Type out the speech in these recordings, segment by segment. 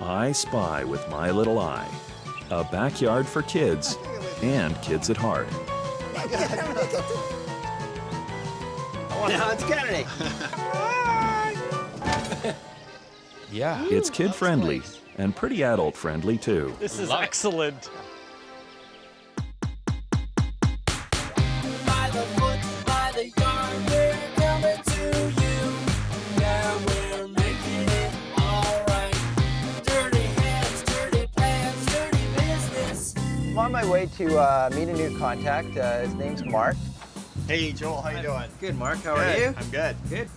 I Spy with My Little Eye. A backyard for kids and kids at heart. Now it's Kennedy. Yeah. It's kid-friendly and pretty adult-friendly, too. This is excellent. By the foot, by the yard, we're coming to you. Yeah, we're making it all right. Dirty hands, dirty plans, dirty business. I'm on my way to meet a new contact. His name's Marc. Hey, Joel, how you doing? Good, Marc. How are you? I'm good. Good.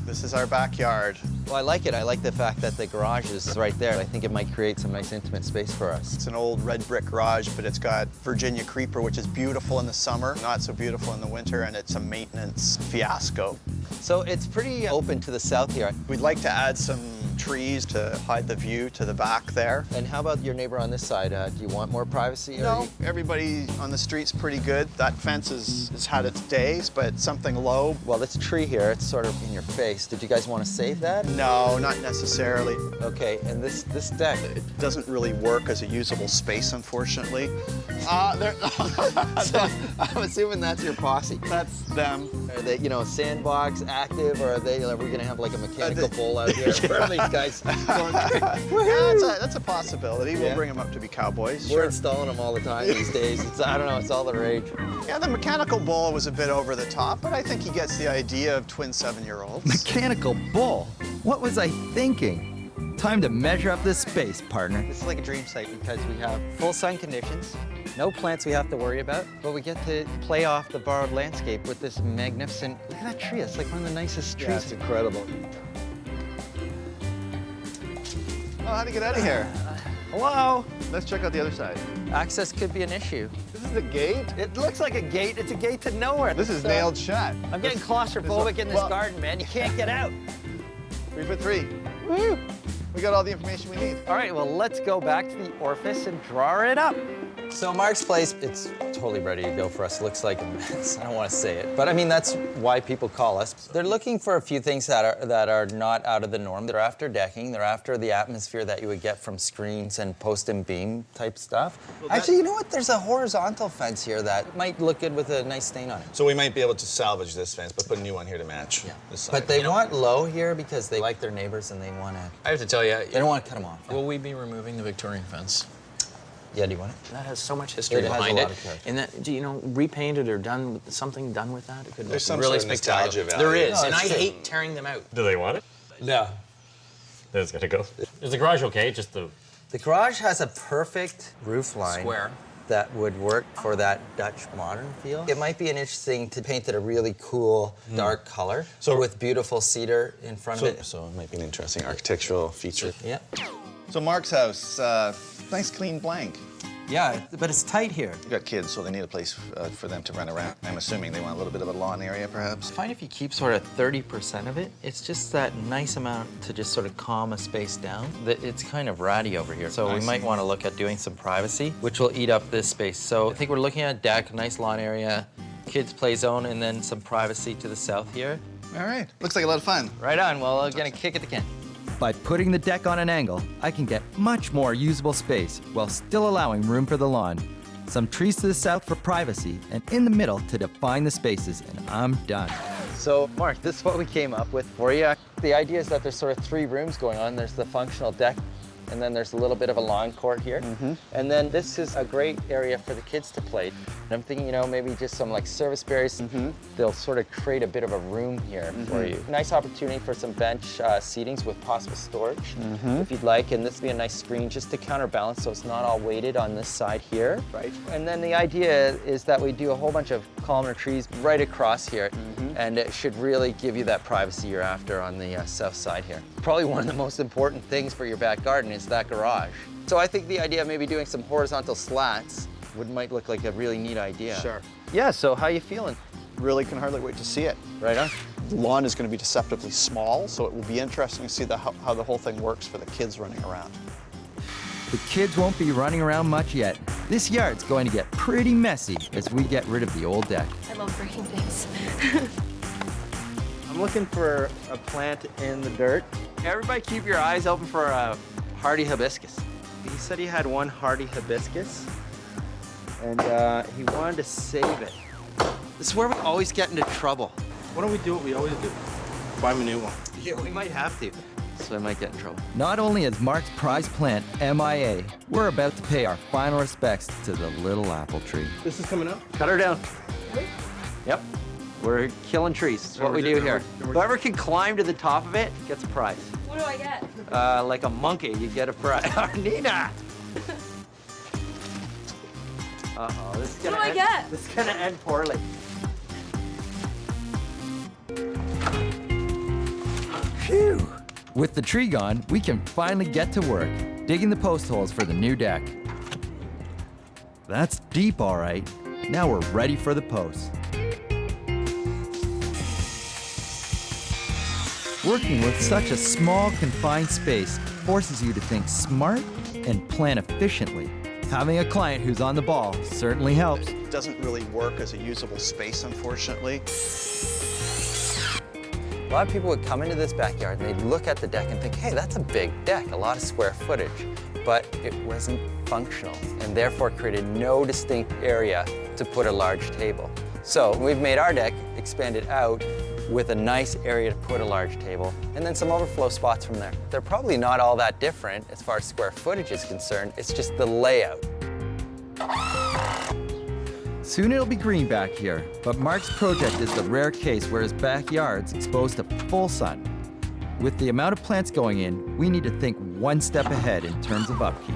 This is our backyard. Well, I like it. I like the fact that the garage is right there. I think it might create some nice intimate space for us. It's an old red brick garage, but it's got Virginia creeper, which is beautiful in the summer, not so beautiful in the winter, and it's a maintenance fiasco. So it's pretty open to the south here. We'd like to add some trees to hide the view to the back there. And how about your neighbor on this side? Do you want more privacy? No, everybody on the street's pretty good. That fence has had its days, but something low. Well, this tree here, it's sort of in your face. Did you guys want to save that? No, not necessarily. Okay, and this deck. It doesn't really work as a usable space, unfortunately. So I'm assuming that's your posse. That's them. Are they, sandbox active, or are we gonna have like a mechanical bull out here? Where are these guys going? Yeah, that's a possibility. We'll Yeah. bring them up to be cowboys. We're installing them all the time these days. I don't know, it's all the rage. Yeah, the mechanical bull was a bit over the top, but I think he gets the idea of twin 7-year-olds. Mechanical bull? What was I thinking? Time to measure up this space, partner. This is like a dream site because we have full sun conditions, no plants we have to worry about, but we get to play off the borrowed landscape with this magnificent, look at that tree, it's like one of the nicest trees. Yeah, it's incredible. Oh, how to get out of here? Hello? Let's check out the other side. Access could be an issue. This is the gate? It looks like a gate, it's a gate to nowhere. This is So, nailed shut. I'm getting claustrophobic in this garden, man. You can't get out. 3 for 3. Woo! We got all the information we need. All right, well, let's go back to the orifice and draw it up. So Marc's place, it's totally ready to go for us. Looks like a mess. I don't want to say it, but I mean, that's why people call us. They're looking for a few things that are not out of the norm. They're after decking. They're after the atmosphere that you would get from screens and post and beam type stuff. Actually, you know what? There's a horizontal fence here that might look good with a nice stain on it. So we might be able to salvage this fence, but put a new one here to match this side. But they want low here because they like their neighbors and they want to. I have to tell you, They don't want to cut them off. will we be removing the Victorian fence? Yeah, do you want it? That has so much history It has a behind lot it. of character. And that, do you know, repainted or done with something done with that? It could There's look some really sort of spectacular. nostalgia There value. is, No, and I it's true. hate tearing them out. Do they want it? No. That's gonna go. Is the garage okay? Just the. The garage has a perfect roof line. Square. That would work for that Dutch modern feel. It might be an interesting to paint it a really cool dark color, So- with beautiful cedar in front of it. So it might be an interesting architectural feature. Yeah. So Marc's house, nice clean blank. Yeah, but it's tight here. We've got kids, so they need a place for them to run around. I'm assuming they want a little bit of a lawn area, perhaps. Fine if you keep sort of 30% of it. It's just that nice amount to just sort of calm a space down. It's kind of ratty over here, so we might want to look at doing some privacy, which will eat up this space. So I think we're looking at a deck, nice lawn area, kids play zone, and then some privacy to the south here. All right, looks like a lot of fun. Right on. Well, I'm gonna kick at the can. By putting the deck on an angle, I can get much more usable space while still allowing room for the lawn. Some trees to the south for privacy, and in the middle to define the spaces, and I'm done. So, Marc, this is what we came up with for you. The idea is that there's sort of 3 rooms going on. There's the functional deck, and then there's a little bit of a lawn court here. And then this is a great area for the kids to play. And I'm thinking, maybe just some like service berries. They'll sort of create a bit of a room here for you. Nice opportunity for some bench seatings with possible storage, if you'd like. And this would be a nice screen just to counterbalance so it's not all weighted on this side here. Right. And then the idea is that we do a whole bunch of columnar trees right across here, and it should really give you that privacy you're after on the south side here. Probably one of the most important things for your back garden is that garage. So I think the idea of maybe doing some horizontal slats might look like a really neat idea. Sure. Yeah, so how you feeling? Really can hardly wait to see it. Right on? The lawn is going to be deceptively small, so it will be interesting to see how the whole thing works for the kids running around. The kids won't be running around much yet. This yard's going to get pretty messy as we get rid of the old deck. I love breaking things. I'm looking for a plant in the dirt. Everybody keep your eyes open for a hardy hibiscus. He said he had one hardy hibiscus, and he wanted to save it. This is where we always get into trouble. Why don't we do what we always do? Buy him a new one. Yeah, we might have to. So I might get in trouble. Not only is Marc's prized plant MIA, we're about to pay our final respects to the little apple tree. This is coming up? Cut her down. Yep. We're killing trees. That's what we do here. Whoever can climb to the top of it gets a prize. What do I get? Like a monkey, you get a prize. Nina! Uh-oh, this is gonna What do I get? This is gonna end poorly. Phew! With the tree gone, we can finally get to work, digging the post holes for the new deck. That's deep, all right. Now we're ready for the posts. Working with such a small, confined space forces you to think smart and plan efficiently. Having a client who's on the ball certainly helps. It doesn't really work as a usable space, unfortunately. A lot of people would come into this backyard and they'd look at the deck and think, hey, that's a big deck, a lot of square footage. But it wasn't functional and therefore created no distinct area to put a large table. So we've made our deck, expanded out with a nice area to put a large table and then some overflow spots from there. They're probably not all that different as far as square footage is concerned, it's just the layout. Soon it'll be green back here, but Marc's project is the rare case where his backyard's exposed to full sun. With the amount of plants going in, we need to think one step ahead in terms of upkeep.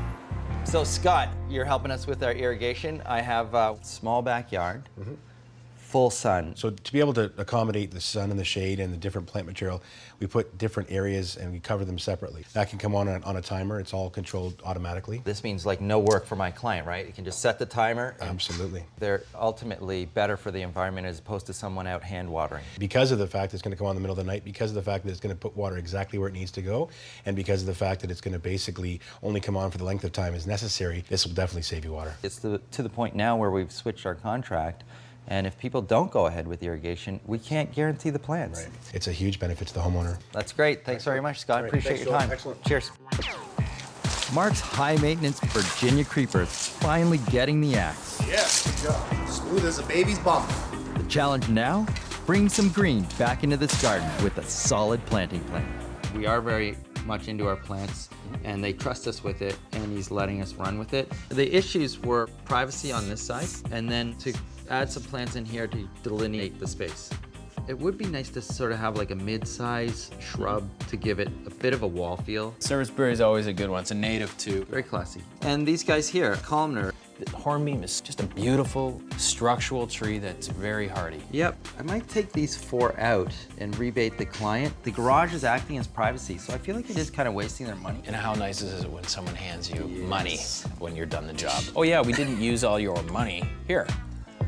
So Scott, you're helping us with our irrigation. I have a small backyard, full sun. So to be able to accommodate the sun and the shade and the different plant material, we put different areas and we cover them separately. That can come on a timer. It's all controlled automatically. This means like no work for my client, right? You can just set the timer. And Absolutely. they're ultimately better for the environment as opposed to someone out hand watering. Because of the fact it's going to come on in the middle of the night, because of the fact that it's going to put water exactly where it needs to go, and because of the fact that it's going to basically only come on for the length of time as necessary, this will definitely save you water. It's to the point now where we've switched our contract, and if people don't go ahead with irrigation, we can't guarantee the plants. Right. It's a huge benefit to the homeowner. That's great. Thanks very much, Scott. Right. Appreciate Thanks, your Joel. time. Excellent. Cheers. Marc's high-maintenance Virginia creepers finally getting the axe. Yeah, good job. Smooth as a baby's bum. The challenge now? Bring some green back into this garden with a solid planting plan. We are very much into our plants, and they trust us with it, and he's letting us run with it. The issues were privacy on this side, and then to add some plants in here to delineate the space. It would be nice to sort of have like a mid-size shrub to give it a bit of a wall feel. Serviceberry is always a good one. It's a native too. Very classy. And these guys here, columnar. The hornbeam is just a beautiful structural tree that's very hardy. Yep. I might take these 4 out and rebate the client. The garage is acting as privacy, so I feel like it is kind of wasting their money. And how nice is it when someone hands you money when you're done the job? Oh yeah, we didn't use all your money. Here.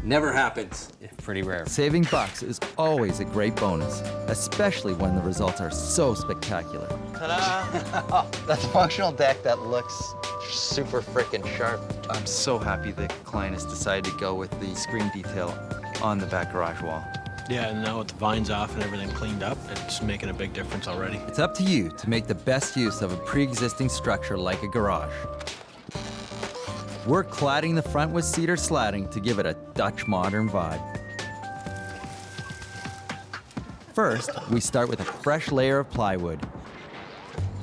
Never happens. Pretty rare. Saving bucks is always a great bonus, especially when the results are so spectacular. Ta-da! That's a functional deck that looks super freaking sharp. I'm so happy the client has decided to go with the screen detail on the back garage wall. Yeah, and now with the vines off and everything cleaned up, it's making a big difference already. It's up to you to make the best use of a pre-existing structure like a garage. We're cladding the front with cedar slatting to give it a Dutch modern vibe. First, we start with a fresh layer of plywood.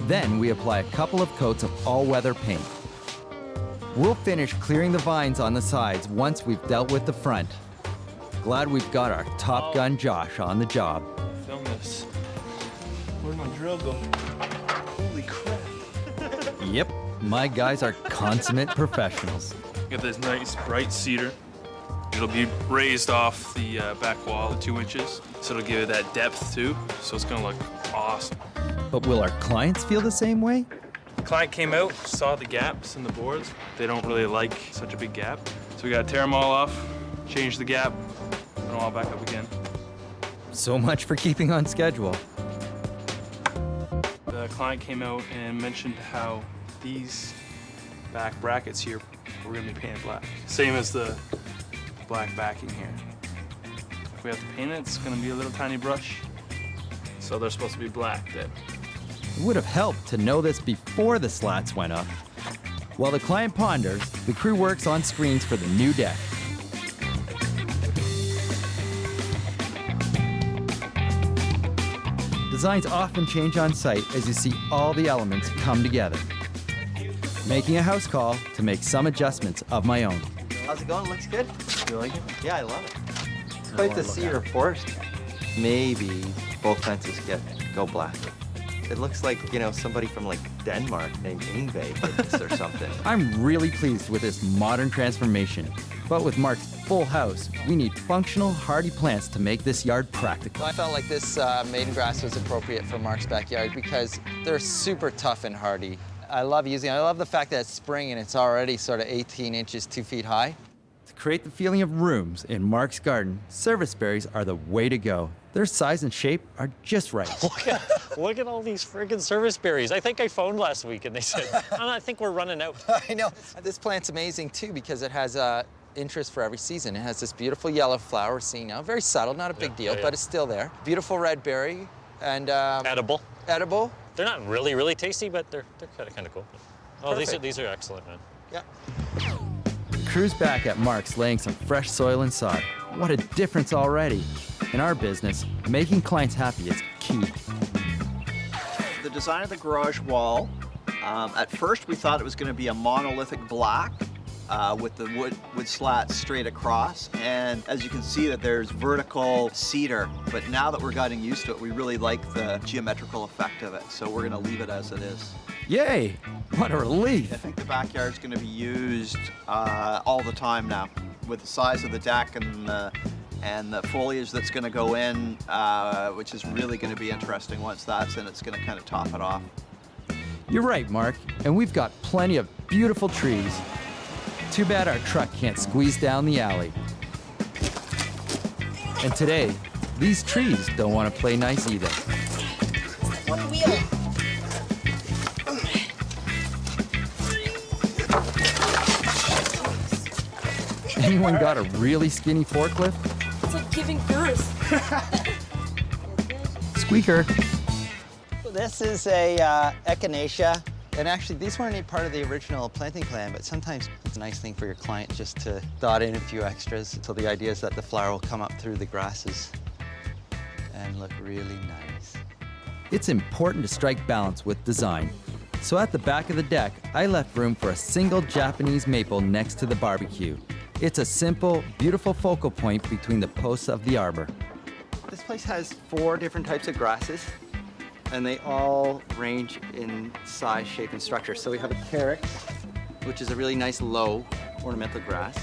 Then we apply a couple of coats of all-weather paint. We'll finish clearing the vines on the sides once we've dealt with the front. Glad we've got our Top Gun Josh on the job. Film this. Where'd my drill go? Holy crap. Yep, my guys are consummate professionals. Got this nice bright cedar. It'll be raised off the back wall of 2 inches, so it'll give it that depth too, so it's gonna look awesome. But will our clients feel the same way? The client came out, saw the gaps in the boards. They don't really like such a big gap, so we gotta tear them all off, change the gap, put them all back up again. So much for keeping on schedule. The client came out and mentioned how these back brackets here were gonna be painted black. Same as the black backing here. If we have to paint it, it's gonna be a little tiny brush. So they're supposed to be black then. It would have helped to know this before the slats went up. While the client ponders, the crew works on screens for the new deck. Designs often change on site as you see all the elements come together. Making a house call to make some adjustments of my own. How's it going? Looks good. You like it? Yeah, I love it. It's quite the cedar forest. Maybe both fences go black. It looks like, you know, somebody from like Denmark named Ingve did this or something. I'm really pleased with this modern transformation. But with Marc's full house, we need functional, hardy plants to make this yard practical. I felt like this maiden grass was appropriate for Marc's backyard because they're super tough and hardy. I love the fact that it's spring and it's already sort of 18 inches, 2 feet high. To create the feeling of rooms in Marc's garden, service berries are the way to go. Their size and shape are just right. Look at all these friggin' service berries. I think I phoned last week and they said, oh, I think we're running out. I know. This plant's amazing too because it has interest for every season. It has this beautiful yellow flower we're seeing now. Very subtle, not a big deal, but it's still there. Beautiful red berry and Edible. edible. They're not really, really tasty, but they're kind of cool. Oh, Perfect. these are excellent, man. Yeah. The crew's back at Marc's laying some fresh soil and sod. What a difference already. In our business, making clients happy is key. The design of the garage wall, at first we thought it was going to be a monolithic black with the wood slats straight across. And as you can see that there's vertical cedar, but now that we're getting used to it, we really like the geometrical effect of it. So we're going to leave it as it is. Yay! What a relief. I think the backyard's going to be used all the time now with the size of the deck and the foliage that's going to go in, which is really going to be interesting once that's in. It's going to kind of top it off. You're right, Marc, and we've got plenty of beautiful trees. Too bad our truck can't squeeze down the alley. And today, these trees don't want to play nice either. One wheel. Anyone got a really skinny forklift? It's like giving birth. Squeaker. This is a echinacea. And actually, these weren't any part of the original planting plan, but sometimes it's a nice thing for your client just to dot in a few extras. So the idea is that the flower will come up through the grasses and look really nice. It's important to strike balance with design. So at the back of the deck, I left room for a single Japanese maple next to the barbecue. It's a simple, beautiful focal point between the posts of the arbor. This place has 4 different types of grasses, and they all range in size, shape, and structure. So we have a carrot, which is a really nice low ornamental grass.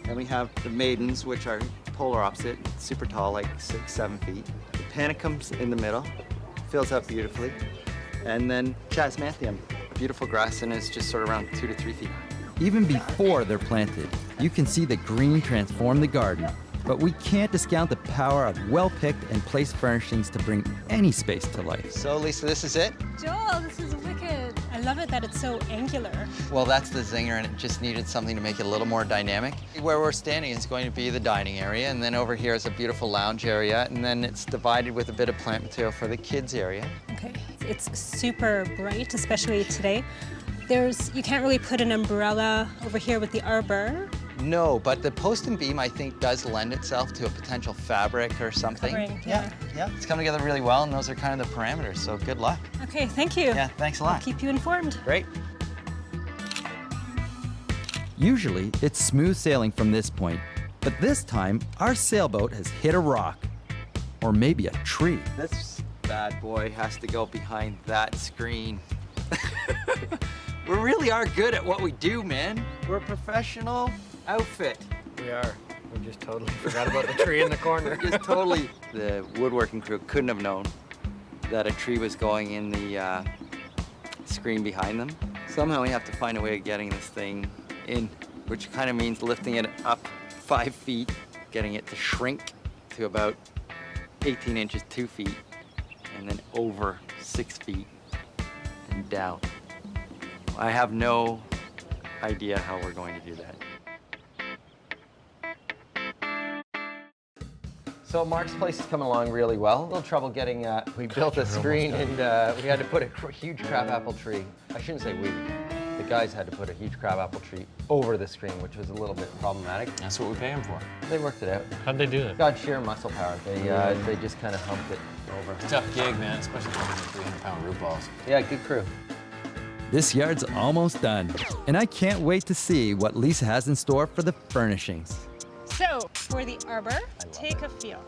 And we have the maidens, which are polar opposite, super tall, like 6, 7 feet. The panicums in the middle, fills up beautifully. And then chasmathium, a beautiful grass, and it's just sort of around 2 to 3 feet high. Even before they're planted, you can see the green transform the garden. But we can't discount the power of well-picked and placed furnishings to bring any space to life. So Lisa, this is it? Joel, this is wicked. I love it that it's so angular. Well, that's the zinger, and it just needed something to make it a little more dynamic. Where we're standing is going to be the dining area, and then over here is a beautiful lounge area, and then it's divided with a bit of plant material for the kids area. Okay, it's super bright, especially today. You can't really put an umbrella over here with the arbor. No, but the post and beam, I think, does lend itself to a potential fabric or something. Covering, yeah. It's coming together really well, and those are kind of the parameters, so good luck. Okay, thank you. Yeah, thanks a lot. I'll keep you informed. Great. Usually, it's smooth sailing from this point, but this time, our sailboat has hit a rock. Or maybe a tree. This bad boy has to go behind that screen. We really are good at what we do, man. We're a professional outfit. We are. We just totally forgot about the tree in the corner. Just totally. The woodworking crew couldn't have known that a tree was going in the screen behind them. Somehow we have to find a way of getting this thing in, which kind of means lifting it up 5 feet, getting it to shrink to about 18 inches, 2 feet, and then over 6 feet and down. I have no idea how we're going to do that. So Marc's place is coming along really well. A little trouble getting, we built a screen and we had to put a huge crabapple tree. I shouldn't say we. The guys had to put a huge crabapple tree over the screen, which was a little bit problematic. That's what we pay them for. They worked it out. How'd they do that? God, sheer muscle power. They just kind of humped it over. Tough gig, man, especially with 300-pound root balls. Yeah, good crew. This yard's almost done, and I can't wait to see what Lisa has in store for the furnishings. So, for the arbor, take a feel.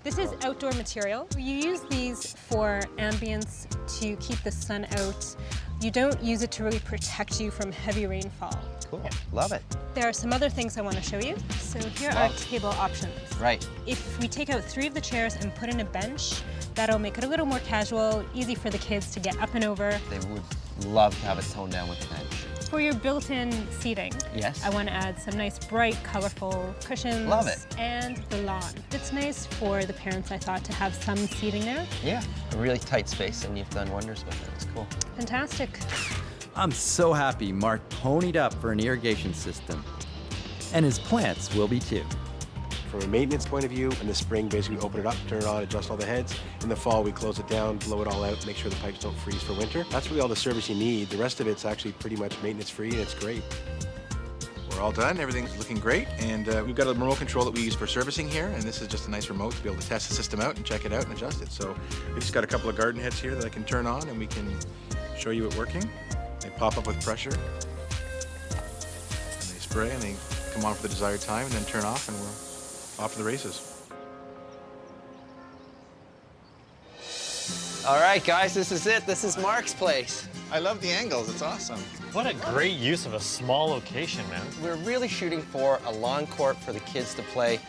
This is outdoor material. You use these for ambience to keep the sun out. You don't use it to really protect you from heavy rainfall. Cool, love it. There are some other things I want to show you. So here are table options. Right. If we take out 3 of the chairs and put in a bench, that'll make it a little more casual, easy for the kids to get up and over. They would love to have it toned down with the bench. For your built-in seating, Yes. I want to add some nice, bright, colorful cushions. Love it. And the lawn. It's nice for the parents, I thought, to have some seating there. Yeah, a really tight space, and you've done wonders with it. It's cool. Fantastic. I'm so happy Marc ponied up for an irrigation system. And his plants will be too. From a maintenance point of view, in the spring, basically we open it up, turn it on, adjust all the heads. In the fall, we close it down, blow it all out, make sure the pipes don't freeze for winter. That's really all the service you need. The rest of it's actually pretty much maintenance-free, and it's great. We're all done, everything's looking great, and we've got a remote control that we use for servicing here, and this is just a nice remote to be able to test the system out and check it out and adjust it. So we just got a couple of garden heads here that I can turn on, and we can show you it working. They pop up with pressure, and they spray, and they come on for the desired time, and then turn off, and we're off to the races. All right, guys, this is it. This is Marc's place. I love the angles. It's awesome. What a great use of a small location, man. We're really shooting for a lawn court for the kids to play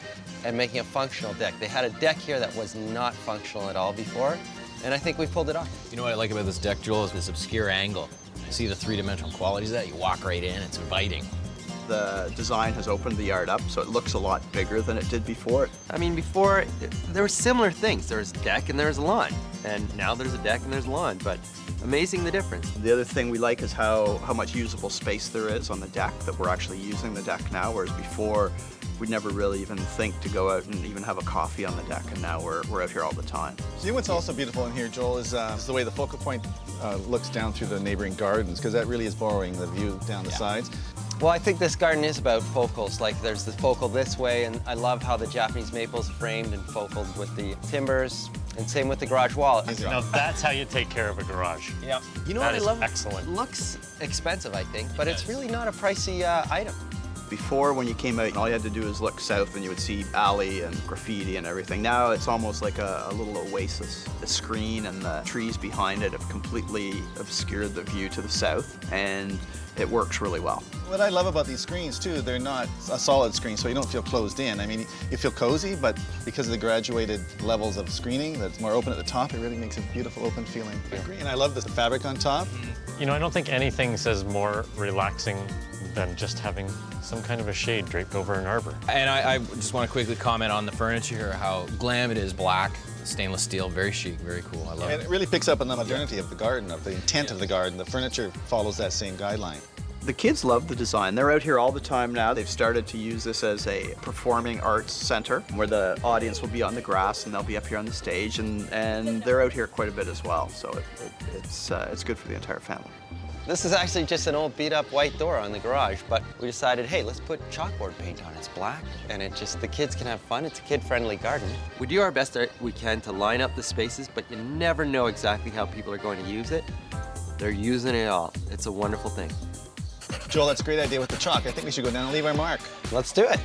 and making a functional deck. They had a deck here that was not functional at all before, and I think we pulled it off. You know what I like about this deck, Joel, is this obscure angle. See the three-dimensional qualities of that? You walk right in, it's inviting. The design has opened the yard up, so it looks a lot bigger than it did before. I mean, before, there were similar things. There was a deck and there was a lawn, and now there's a deck and there's a lawn, but amazing the difference. The other thing we like is how much usable space there is on the deck, that we're actually using the deck now, whereas before, we'd never really even think to go out and even have a coffee on the deck, and now we're out here all the time. So you know what's also beautiful in here, Joel, is the way the focal point looks down through the neighboring gardens, because that really is borrowing the view down the sides. Well, I think this garden is about focals. Like, there's the focal this way, and I love how the Japanese maples framed and focaled with the timbers, and same with the garage wall. Now that's how you take care of a garage. Yeah. You know That what I is love? excellent. It looks expensive, I think, but it's really not a pricey item. Before, when you came out, all you had to do is look south and you would see alley and graffiti and everything. Now it's almost like a little oasis. The screen and the trees behind it have completely obscured the view to the south, and it works really well. What I love about these screens, too, they're not a solid screen, so you don't feel closed in. I mean, you feel cozy, but because of the graduated levels of screening that's more open at the top, it really makes a beautiful open feeling. And I love the fabric on top. You know, I don't think anything says more relaxing than just having some kind of a shade draped over an arbor. And I just want to quickly comment on the furniture here, how glam it is, black, stainless steel, very chic, very cool. I love And it really picks up on the modernity of the garden, of the intent of the garden. The furniture follows that same guideline. The kids love the design. They're out here all the time now. They've started to use this as a performing arts center where the audience will be on the grass and they'll be up here on the stage, and they're out here quite a bit as well. So it's good for the entire family. This is actually just an old beat-up white door on the garage, but we decided, hey, let's put chalkboard paint on it. It's black, and the kids can have fun. It's a kid-friendly garden. We do our best we can to line up the spaces, but you never know exactly how people are going to use it. They're using it all. It's a wonderful thing. Joel, that's a great idea with the chalk. I think we should go down and leave our mark. Let's do it.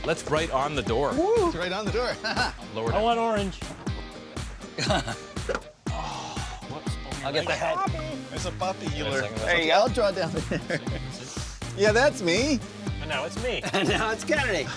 Let's write on the door. Woo! It's right on the door. Lower I want orange. I'll get the head. There's a puppy healer. There you go. I'll draw down there. Yeah, that's me. And now it's me. And now it's Kennedy.